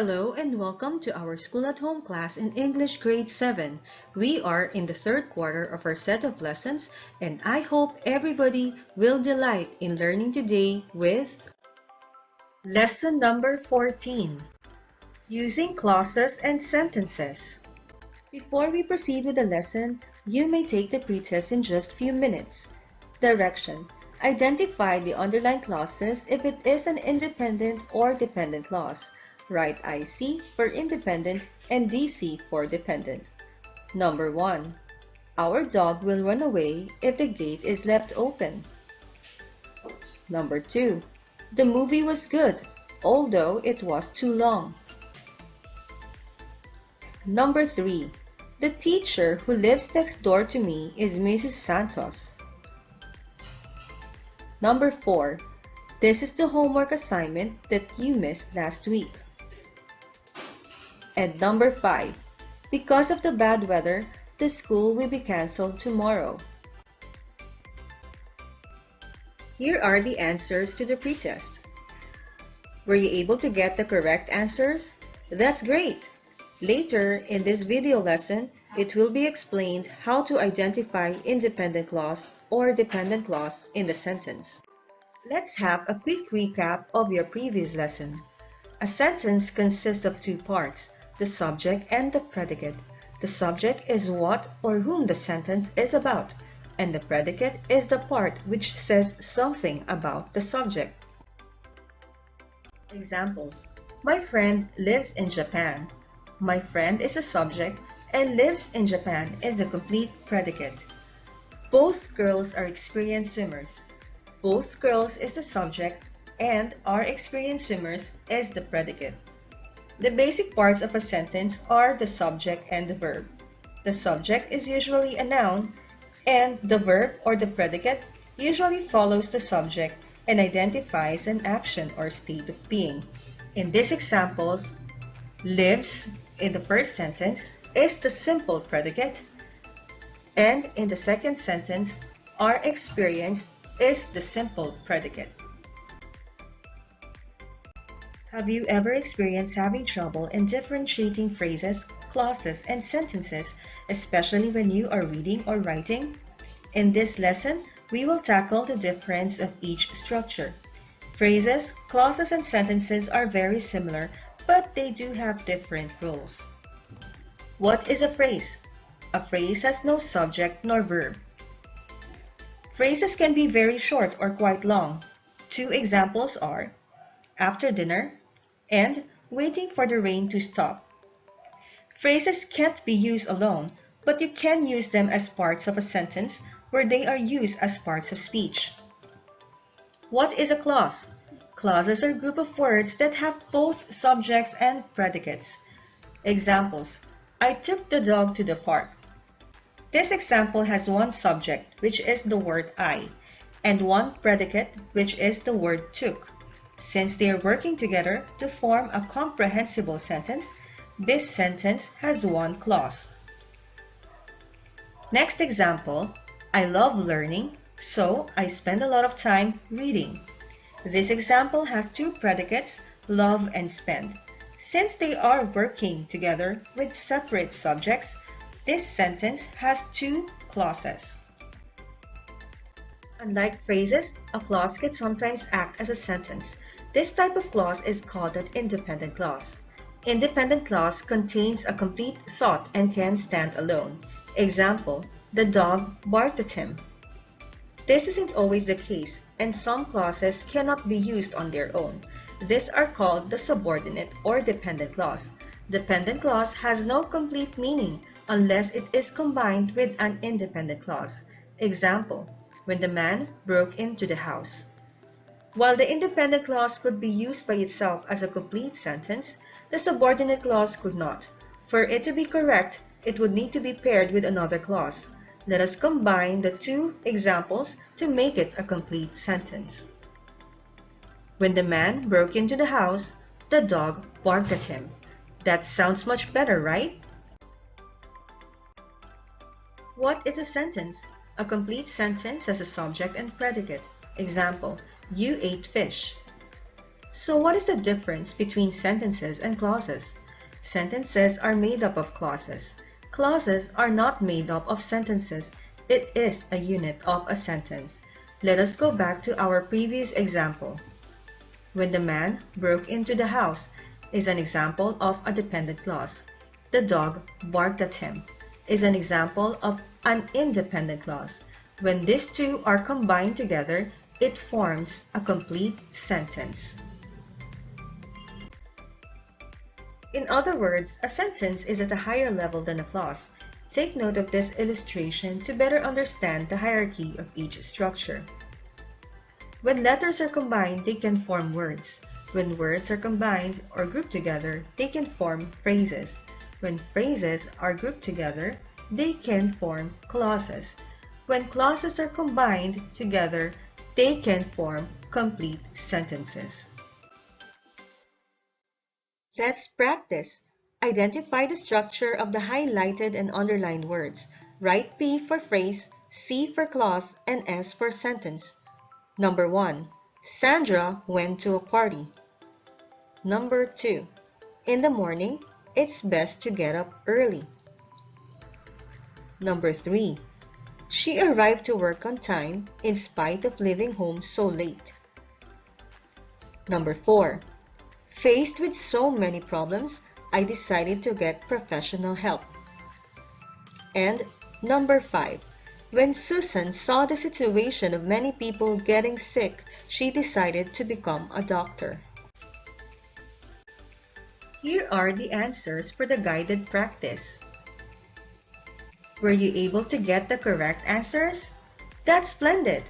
Hello and welcome to our School at Home class in English Grade 7. We are in the third quarter of our set of lessons and I hope everybody will delight in learning today with lesson number 14, using clauses and sentences. Before we proceed with the lesson, you may take the pretest in just a few minutes. Direction: identify the underlined clauses if it is an independent or dependent clause. Write IC for independent and DC for dependent. Number 1. Our dog will run away if the gate is left open. Number 2. The movie was good, although it was too long. Number 3. The teacher who lives next door to me is Mrs. Santos. Number 4. This is the homework assignment that you missed last week. And number 5. Because of the bad weather, the school will be cancelled tomorrow. Here are the answers to the pretest. Were you able to get the correct answers? That's great! Later in this video lesson, it will be explained how to identify independent clause or dependent clause in the sentence. Let's have a quick recap of your previous lesson. A sentence consists of two parts, the subject and the predicate. The subject is what or whom the sentence is about, and the predicate is the part which says something about the subject. Examples: my friend lives in Japan. My friend is the subject and lives in Japan is the complete predicate. Both girls are experienced swimmers. Both girls is the subject and are experienced swimmers is the predicate. The basic parts of a sentence are the subject and the verb. The subject is usually a noun, and the verb or the predicate usually follows the subject and identifies an action or state of being. In these examples, lives in the first sentence is the simple predicate, and in the second sentence, are experienced is the simple predicate. Have you ever experienced having trouble in differentiating phrases, clauses, and sentences, especially when you are reading or writing? In this lesson, we will tackle the difference of each structure. Phrases, clauses, and sentences are very similar, but they do have different rules. What is a phrase? A phrase has no subject nor verb. Phrases can be very short or quite long. Two examples are after dinner and waiting for the rain to stop. Phrases can't be used alone, but you can use them as parts of a sentence where they are used as parts of speech. What is a clause? Clauses are a group of words that have both subjects and predicates. Examples: I took the dog to the park. This example has one subject, which is the word I, and one predicate, which is the word took. Since they are working together to form a comprehensible sentence, this sentence has one clause. Next example: I love learning, so I spend a lot of time reading. This example has two predicates, love and spend. Since they are working together with separate subjects, this sentence has two clauses. Unlike phrases, a clause can sometimes act as a sentence. This type of clause is called an independent clause. Independent clause contains a complete thought and can stand alone. Example: the dog barked at him. This isn't always the case, and some clauses cannot be used on their own. These are called the subordinate or dependent clause. Dependent clause has no complete meaning unless it is combined with an independent clause. Example: when the man broke into the house. While the independent clause could be used by itself as a complete sentence, the subordinate clause could not. For it to be correct, it would need to be paired with another clause. Let us combine the two examples to make it a complete sentence. When the man broke into the house, the dog barked at him. That sounds much better, right? What is a sentence? A complete sentence has a subject and predicate. Example: you ate fish. So what is the difference between sentences and clauses? Sentences are made up of clauses. Clauses are not made up of sentences. It is a unit of a sentence. Let us go back to our previous example. When the man broke into the house is an example of a dependent clause. The dog barked at him is an example of an independent clause. When these two are combined together, it forms a complete sentence. In other words, a sentence is at a higher level than a clause. Take note of this illustration to better understand the hierarchy of each structure. When letters are combined, they can form words. When words are combined or grouped together, they can form phrases. When phrases are grouped together, they can form clauses. When clauses are combined together, they can form complete sentences. Let's practice. Identify the structure of the highlighted and underlined words. Write P for phrase, C for clause, and S for sentence. Number 1. Sandra went to a party. Number 2. In the morning, it's best to get up early. Number 3. She arrived to work on time in spite of leaving home so late. Number 4. Faced with so many problems, I decided to get professional help. And number 5. When Susan saw the situation of many people getting sick, she decided to become a doctor. Here are the answers for the guided practice. Were you able to get the correct answers? That's splendid!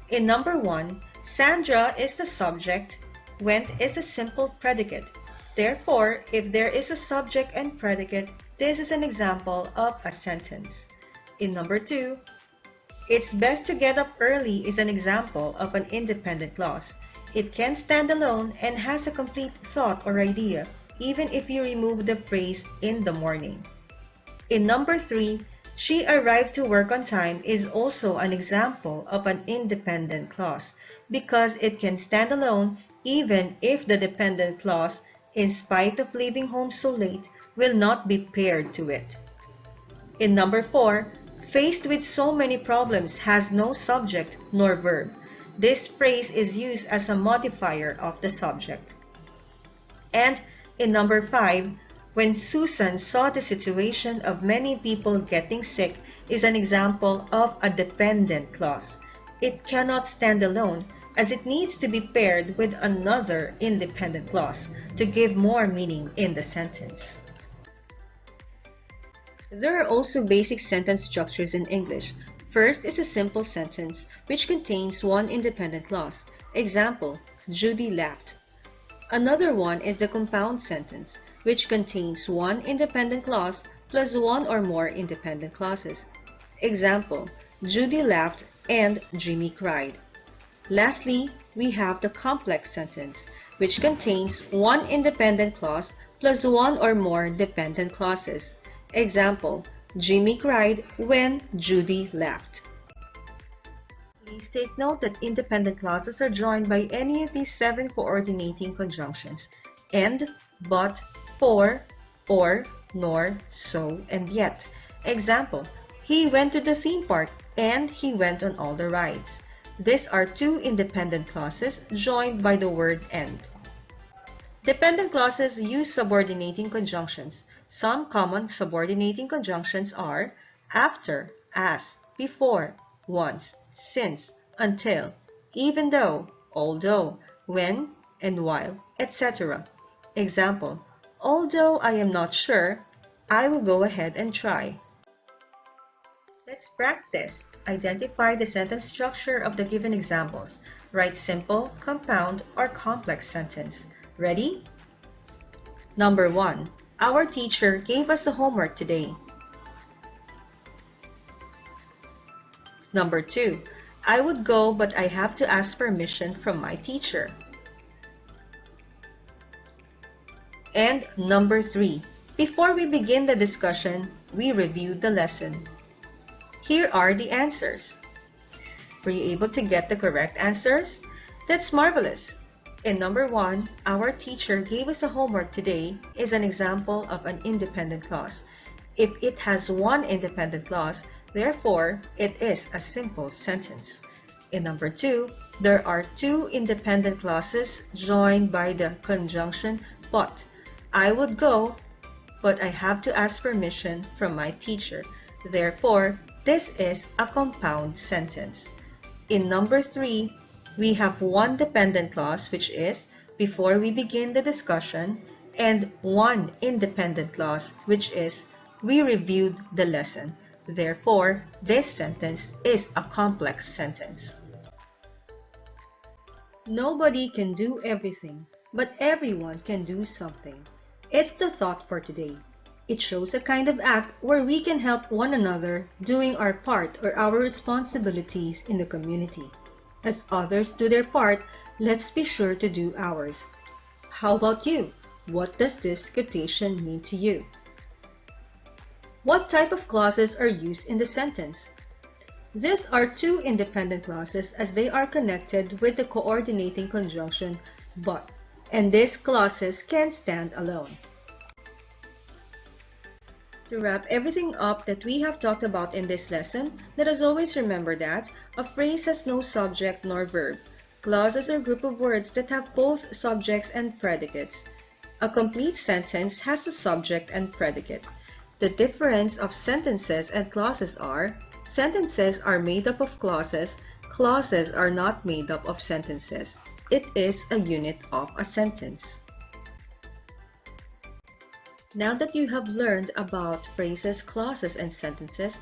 In number 1, Sandra is the subject, went is a simple predicate. Therefore, if there is a subject and predicate, this is an example of a sentence. In number 2, it's best to get up early is an example of an independent clause. It can stand alone and has a complete thought or idea, even if you remove the phrase in the morning. In number 3, she arrived to work on time is also an example of an independent clause because it can stand alone even if the dependent clause, in spite of leaving home so late, will not be paired to it. In number 4, faced with so many problems has no subject nor verb. This phrase is used as a modifier of the subject. And in number 5, when Susan saw the situation of many people getting sick is an example of a dependent clause. It cannot stand alone as it needs to be paired with another independent clause to give more meaning in the sentence. There are also basic sentence structures in English. First is a simple sentence which contains one independent clause. Example, Judy laughed. Another one is the compound sentence, which contains one independent clause plus one or more independent clauses. Example, Judy laughed and Jimmy cried. Lastly, we have the complex sentence, which contains one independent clause plus one or more dependent clauses. Example, Jimmy cried when Judy laughed. Please take note that independent clauses are joined by any of these 7 coordinating conjunctions: and, but, for, or, nor, so, and yet. Example, he went to the theme park and he went on all the rides. These are 2 independent clauses joined by the word and. Dependent clauses use subordinating conjunctions. Some common subordinating conjunctions are after, as, before, once, since, until, even though, although, when, and while, etc. Example, although I am not sure, I will go ahead and try. Let's practice. Identify the sentence structure of the given examples. Write simple, compound, or complex sentence. Ready? Number 1. Our teacher gave us a homework today. Number 2. I would go, but I have to ask permission from my teacher. And number 3. Before we begin the discussion, we reviewed the lesson. Here are the answers. Were you able to get the correct answers? That's marvelous. In number 1, our teacher gave us a homework today is an example of an independent clause. If it has one independent clause, therefore, it is a simple sentence. In number 2, there are two independent clauses joined by the conjunction but. I would go, but I have to ask permission from my teacher. Therefore, this is a compound sentence. In number 3, we have one dependent clause, which is before we begin the discussion, and one independent clause, which is we reviewed the lesson. Therefore, this sentence is a complex sentence. Nobody can do everything, but everyone can do something. It's the thought for today. It shows a kind of act where we can help one another doing our part or our responsibilities in the community. As others do their part, let's be sure to do ours. How about you? What does this quotation mean to you? What type of clauses are used in the sentence? These are two independent clauses as they are connected with the coordinating conjunction but, and these clauses can stand alone. To wrap everything up that we have talked about in this lesson, let us always remember that a phrase has no subject nor verb. Clauses are a group of words that have both subjects and predicates. A complete sentence has a subject and predicate. The difference of sentences and clauses are: sentences are made up of clauses, clauses are not made up of sentences. It is a unit of a sentence. Now that you have learned about phrases, clauses, and sentences,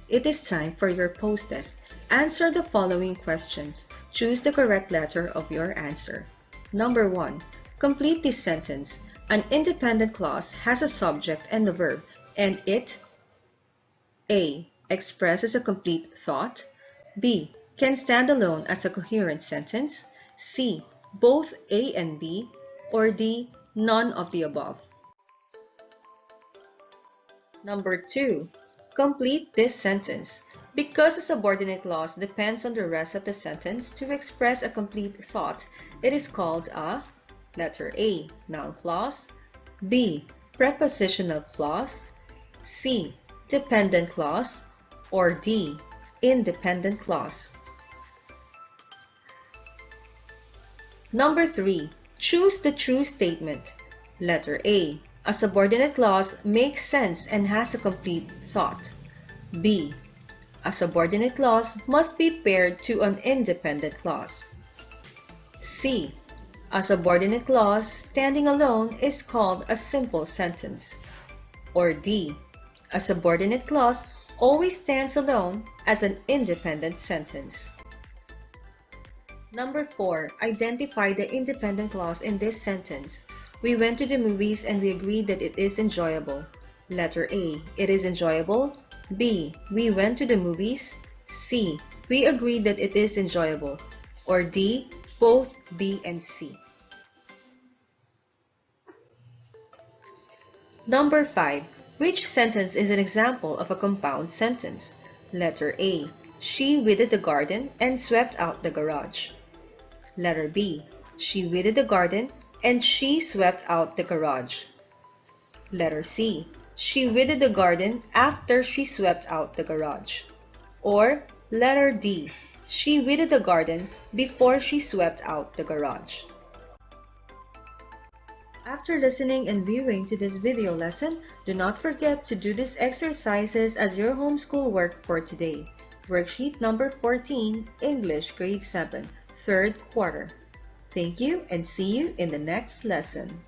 it is time for your post-test. Answer the following questions. Choose the correct letter of your answer. Number 1. Complete this sentence. An independent clause has a subject and a verb, and it A. Expresses a complete thought. B. Can stand alone as a coherent sentence. C. Both A and B. Or D. None of the above. Number 2. Complete this sentence. Because a subordinate clause depends on the rest of the sentence to express a complete thought, it is called a letter A. Noun clause. B. Prepositional clause. C. Dependent clause. Or D. Independent clause. Number 3. Choose the true statement. Letter A. A subordinate clause makes sense and has a complete thought. B. A subordinate clause must be paired to an independent clause. C. A subordinate clause standing alone is called a simple sentence. Or D. A subordinate clause always stands alone as an independent sentence. Number 4. Identify the independent clause in this sentence. We went to the movies and we agreed that it is enjoyable. Letter A. It is enjoyable. B. We went to the movies. C. We agreed that it is enjoyable. Or D. Both B and C. Number 5. Which sentence is an example of a compound sentence? Letter A. She weeded the garden and swept out the garage. Letter B. She weeded the garden and she swept out the garage. Letter C. She weeded the garden after she swept out the garage. Or letter D. She weeded the garden before she swept out the garage. After listening and viewing to this video lesson, do not forget to do these exercises as your homeschool work for today. Worksheet number 14, English Grade 7, 3rd quarter. Thank you and see you in the next lesson.